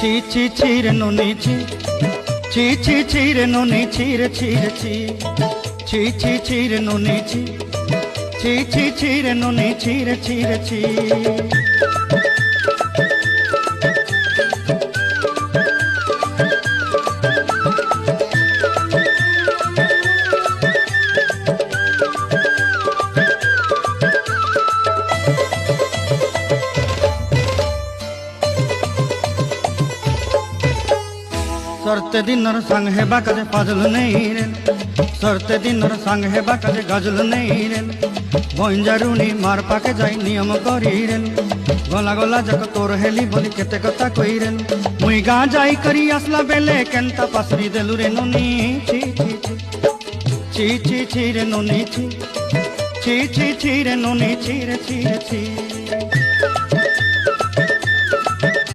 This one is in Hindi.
ছি ছি ছি রে নুনি ছি, ছি ছি ছি রে নুনি ছি রে ছি রে ছি, ছি ছি ছি রে নুনি ছি, ছি ছি ছি রে নুনি ছি রে ছি রে ছি। सरते दिनर संग हेबा काजे फाजल नहीं रे, सरते दिनर संग हेबा काजे गजल नहीं रे, बंजारुनी मार पाके जाई नियम करी रे, गला गला जक तोर हेली बोली केते कथा कई रे, मुई गा जाई करी आसला बेले केंता पासरी देलु रे नुनी छी छी छी, छी छी छी रे नुनी छी, छी छी छी रे नुनी छी रे छी रे छी।